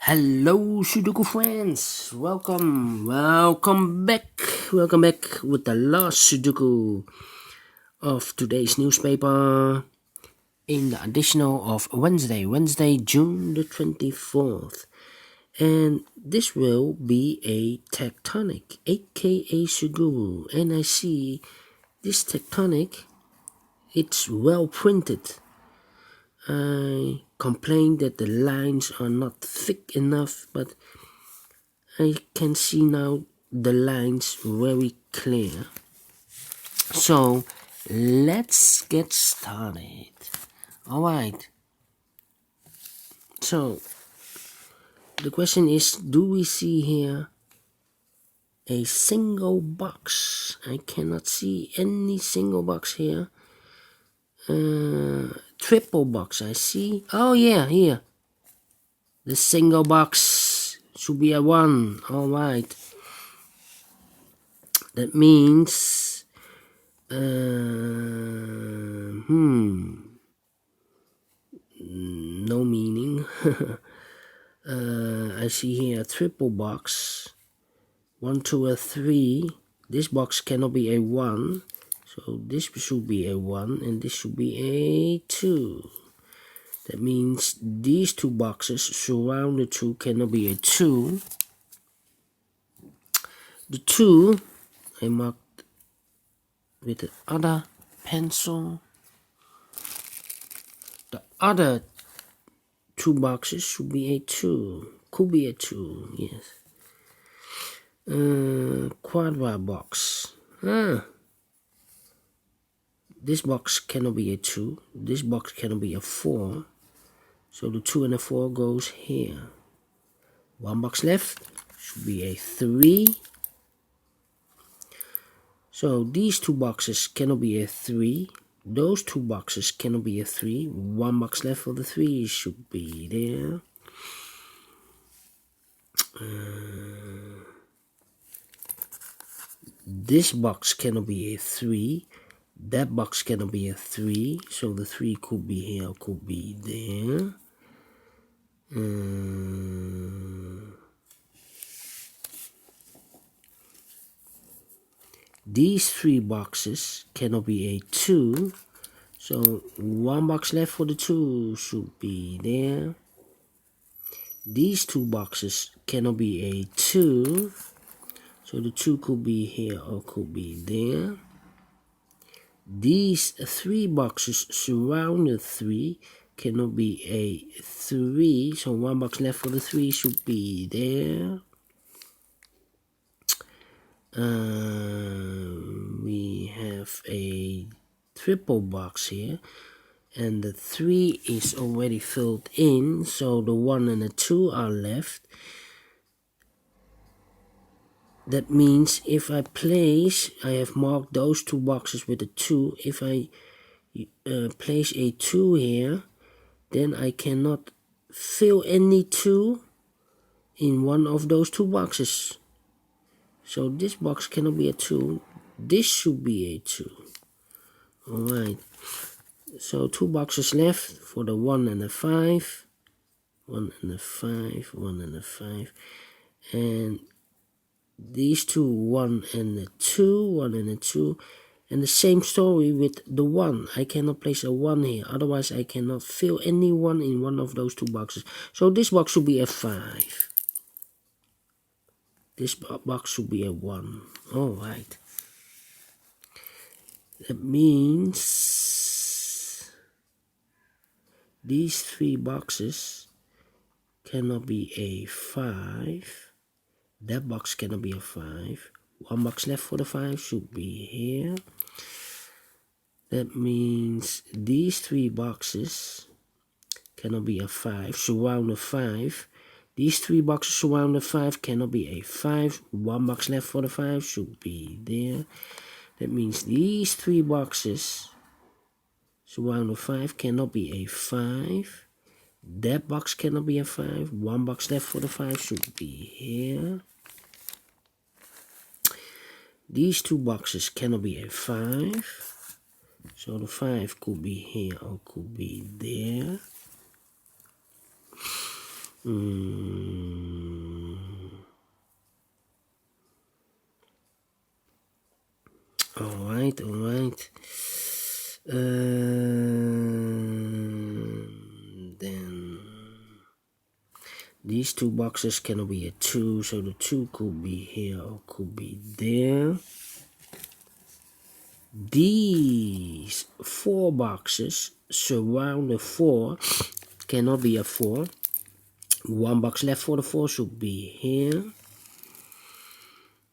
Hello, Sudoku friends! Welcome back with the last Sudoku of today's newspaper in the additional of Wednesday, June the 24th. And this will be a Tectonic, a.k.a. Suguru. And I see this Tectonic, it's well printed. I complained that the lines are not thick enough, but I can see now the lines very clear. So let's get started. Alright. So the question is, do we see here a single box? I cannot see any single box here. Triple box I see. Oh yeah, here. The single box should be a 1. Alright. That means no meaning. I see here a triple box. 1, 2, 3. This box cannot be a 1. So this should be a 1 and this should be a 2. That means these two boxes surround the 2 cannot be a 2. The 2 I marked with the other pencil. The other 2 boxes should be a 2. Could be a 2, yes. Quadra box. This box cannot be a 2. This box cannot be a 4. So the 2 and the 4 goes here. 1 box left should be a 3. So these 2 boxes cannot be a 3. Those 2 boxes cannot be a 3. 1 box left for the 3 should be there. This box cannot be a 3. That box cannot be a 3. So the 3 could be here, could be there. These 3 boxes cannot be a 2. So 1 box left for the 2 should be there. These 2 boxes cannot be a 2. So the 2 could be here or could be there. These 3 boxes surround the 3 cannot be a 3. So 1 box left for the 3 should be there. We have a triple box here. And the 3 is already filled in. So the 1 and the 2 are left. That means if I place, I have marked those 2 boxes with a 2. If I place a 2 here, then I cannot fill any 2 in one of those 2 boxes. So this box cannot be a 2. This should be a 2. Alright. So 2 boxes left for the 1 and the 5. 1 and the 5. 1 and the 5. And these 2, 1 and the 2, 1 and the 2, and the same story with the 1. I cannot place a 1 here, otherwise I cannot fill any 1 in one of those 2 boxes. So this box should be a 5. This box should be a 1. Alright. That means these 3 boxes cannot be a 5. That box cannot be a 5. 1 box left for the 5 should be here. That means these 3 boxes cannot be a 5. Surround the 5. These 3 boxes surround the 5 cannot be a 5. 1 box left for the 5 should be there. That means these 3 boxes surround the 5 cannot be a 5. That box cannot be a 5. 1 box left for the 5 should be here. These 2 boxes cannot be a 5. So the 5 could be here or could be there. Alright. Then these two boxes cannot be a 2, so the 2 could be here or could be there. These 4 boxes surround the 4 cannot be a 4. 1 box left for the 4 should be here.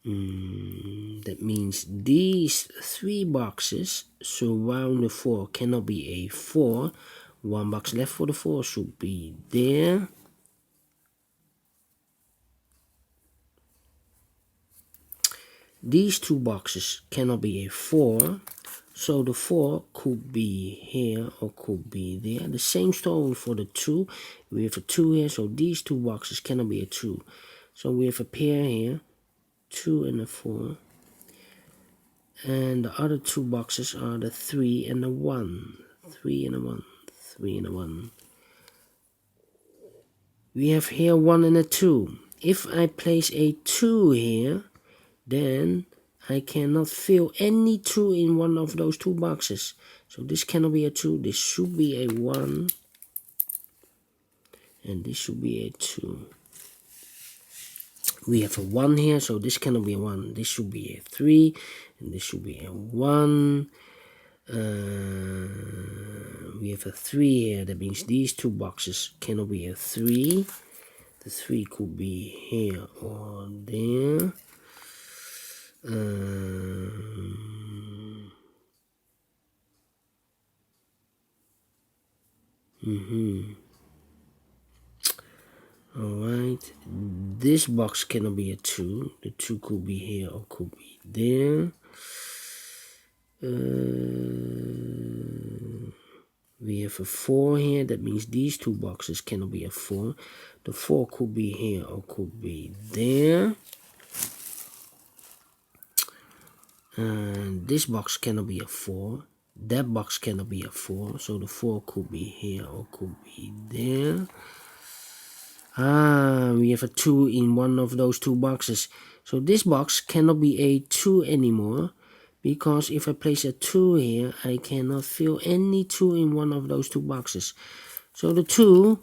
That means these 3 boxes surround the 4 cannot be a 4. 1 box left for the 4 should be there. These 2 boxes cannot be a 4. So the 4 could be here or could be there. The same story for the 2. We have a 2 here, so these 2 boxes cannot be a 2. So we have a pair here, 2 and a 4. And the other 2 boxes are the 3 and the 1. 3 and a 1. 3 and a 1. We have here 1 and a 2. If I place a 2 here, then I cannot fill any 2 in one of those 2 boxes. So this cannot be a 2. This should be a 1. And this should be a 2. We have a 1 here, so this cannot be a 1. This should be a 3. And this should be a 1. We have a 3 here. That means these 2 boxes cannot be a 3. The 3 could be here or there. Alright, this box cannot be a 2. The 2 could be here or could be there. We have a 4 here. That means these 2 boxes cannot be a 4. The 4 could be here or could be there. And this box cannot be a 4. That box cannot be a 4. So the 4 could be here or could be there. We have a 2 in one of those 2 boxes. So this box cannot be a 2 anymore. Because if I place a 2 here, I cannot fill any 2 in one of those 2 boxes. So the 2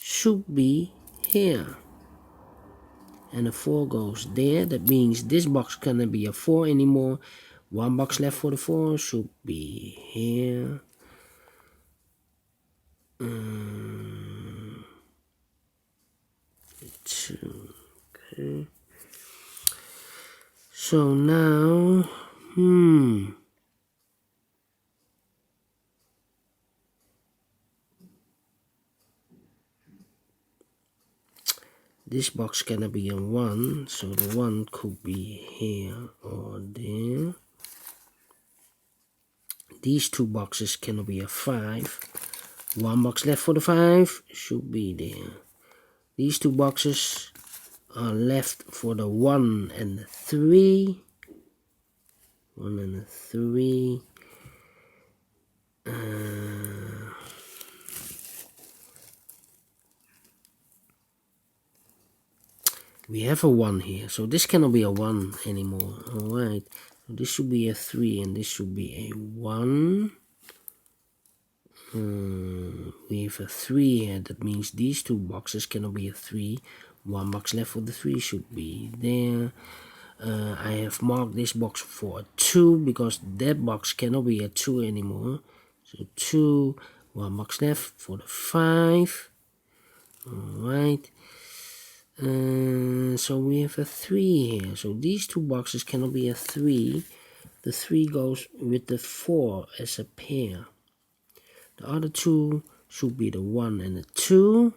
should be here. And the 4 goes there. That means this box cannot be a 4 anymore. 1 box left for the 4 should be here. 2. Okay. So now, this box cannot be a 1, so the 1 could be here or there. These 2 boxes cannot be a 5. 1 box left for the 5 should be there. These 2 boxes are left for the 1 and the 3. 1 and the 3. We have a 1 here, so this cannot be a 1 anymore. Alright, so this should be a 3 and this should be a 1. We have a 3 here. That means these 2 boxes cannot be a 3. 1 box left for the 3 should be there. I have marked this box for a 2 because that box cannot be a 2 anymore. So 2, 1 box left for the 5. Alright. So we have a 3 here. So these 2 boxes cannot be a 3. The 3 goes with the 4 as a pair. The other 2 should be the 1 and the 2.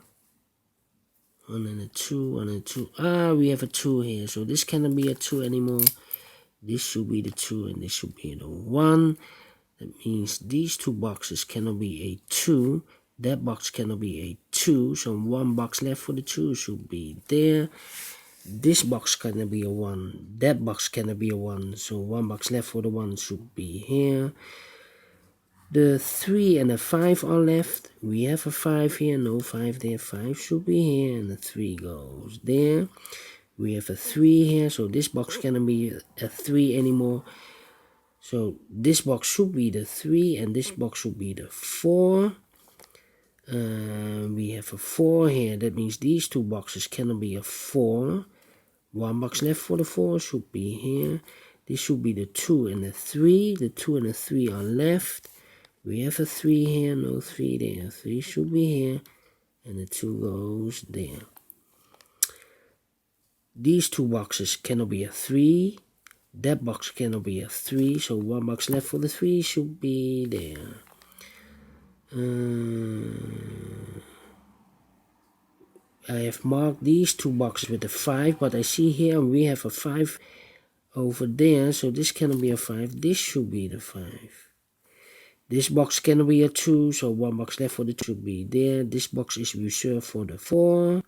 1 and a 2, 1 and a 2. We have a 2 here. So this cannot be a 2 anymore. This should be the 2 and this should be the 1. That means these 2 boxes cannot be a 2. That box cannot be a 2. So 1 box left for the 2 should be there. This box cannot be a 1. That box cannot be a 1. So 1 box left for the 1 should be here. The 3 and the 5 are left. We have a 5 here, no 5 there. 5 should be here, and the 3 goes there. We have a 3 here, so this box cannot be a 3 anymore. So this box should be the 3, and this box should be the 4. We have a 4 here, that means these two boxes cannot be a 4. One box left for the 4 should be here. This should be the 2 and the 3. The 2 and the 3 are left. We have a 3 here, no 3 there. 3 should be here, and the 2 goes there. These two boxes cannot be a 3. That box cannot be a 3, so one box left for the 3 should be there. I have marked these two boxes with a 5, but I see here we have a 5 over there, so this cannot be a 5. This should be the 5. This box cannot be a 2, so one box left for the 2 should be there. This box is reserved for the 4.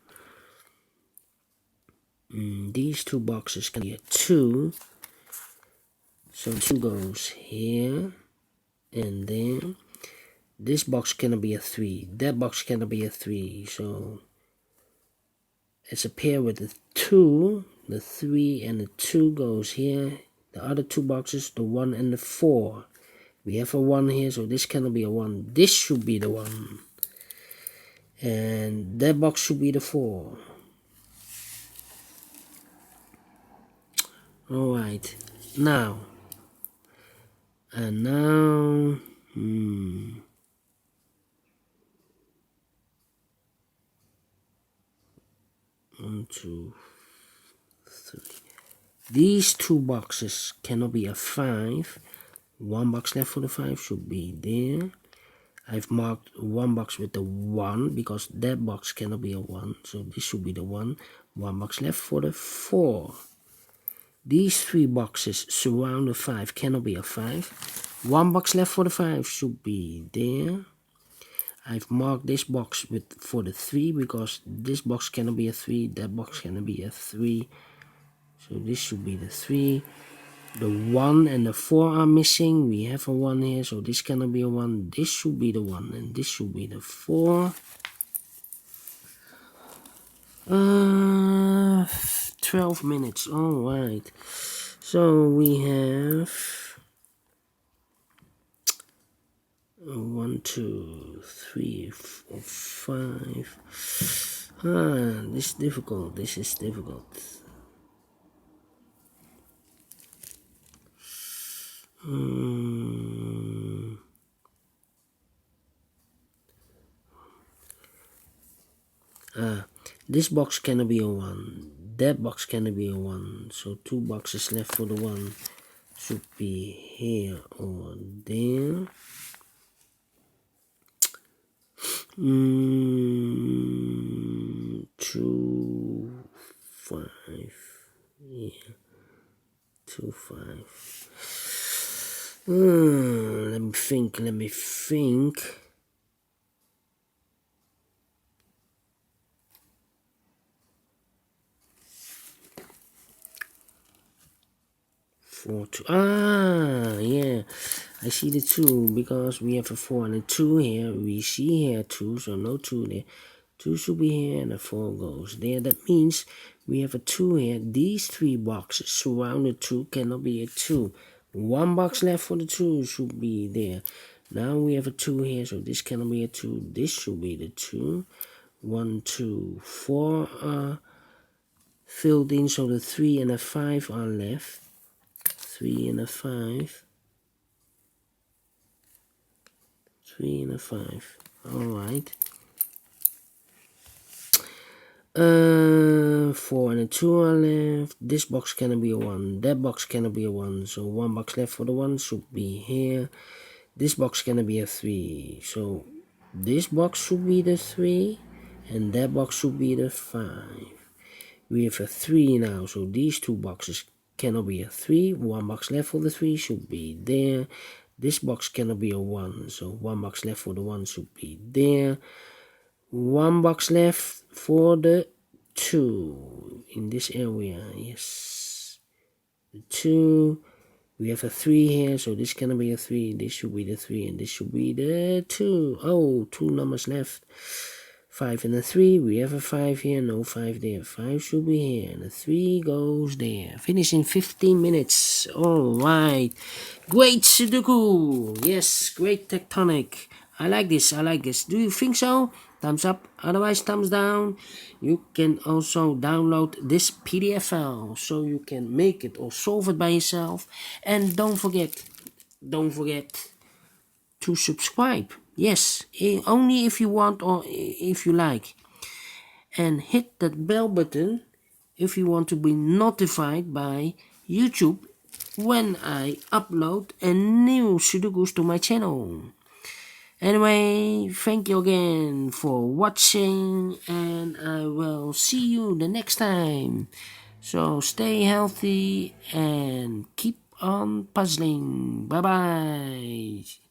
These two boxes can be a 2. So 2 goes here and there. This box cannot be a 3. That box cannot be a 3. So it's a pair with the 2. The 3 and the 2 goes here. The other two boxes, the 1 and the 4. We have a 1 here, so this cannot be a 1. This should be the 1. And that box should be the 4. Alright. Now. And now. 1, 2, 3. These two boxes cannot be a 5. One box left for the 5 should be there. I've marked one box with the 1 because that box cannot be a 1. So this should be the 1. One box left for the 4. These 3 boxes surround the 5 cannot be a 5. One box left for the 5 should be there. I've marked this box for the 3 because this box cannot be a 3. That box cannot be a 3. So this should be the 3. The 1 and the 4 are missing. We have a 1 here, so this cannot be a 1. This should be the 1, and this should be the 4. 12 minutes. Alright. So we have 1, 2, 3, 4, 5. This is difficult. This is difficult. This box cannot be a 1. That box cannot be a 1. So 2 boxes left for the 1 should be here or there. 2, 5. Yeah. 2, 5. Let me think. 4, 2. Yeah. I see the 2 because we have a 4 and a 2 here. We see here 2, so no 2 there. 2 should be here and a 4 goes there. That means we have a 2 here. These 3 boxes surround the 2 cannot be a 2. One box left for the 2 should be there. Now we have a 2 here, so this cannot be a 2. This should be the 2. 1, 2, 4 are filled in, so the 3 and the 5 are left. 3 and a 5. 3 and a 5. Alright. 4 and a 2 are left. This box cannot be a 1. That box cannot be a 1. So one box left for the 1 should be here. This box cannot be a 3. So this box should be the 3. And that box should be the 5. We have a 3 now. So these two boxes cannot be a 3. One box left for the 3 should be there. This box cannot be a 1. So one box left for the 1 should be there. One box left for the 2 in this area. Yes, the 2. We have a 3 here, so this cannot be a 3. This should be the 3, and this should be the 2. Oh, 2 numbers left. 5 and a 3. We have a 5 here, no 5 there. 5 should be here, and a 3 goes there. Finish in 15 minutes. Alright. Great Sudoku. Yes, great Tectonic. I like this, I like this. Do you think so? Thumbs up, otherwise thumbs down. You can also download this PDF file so you can make it or solve it by yourself. And don't forget to subscribe. Yes, only if you want or if you like. And hit that bell button if you want to be notified by YouTube when I upload a new Sudokus to my channel. Anyway, thank you again for watching, and I will see you the next time. So stay healthy and keep on puzzling. Bye bye.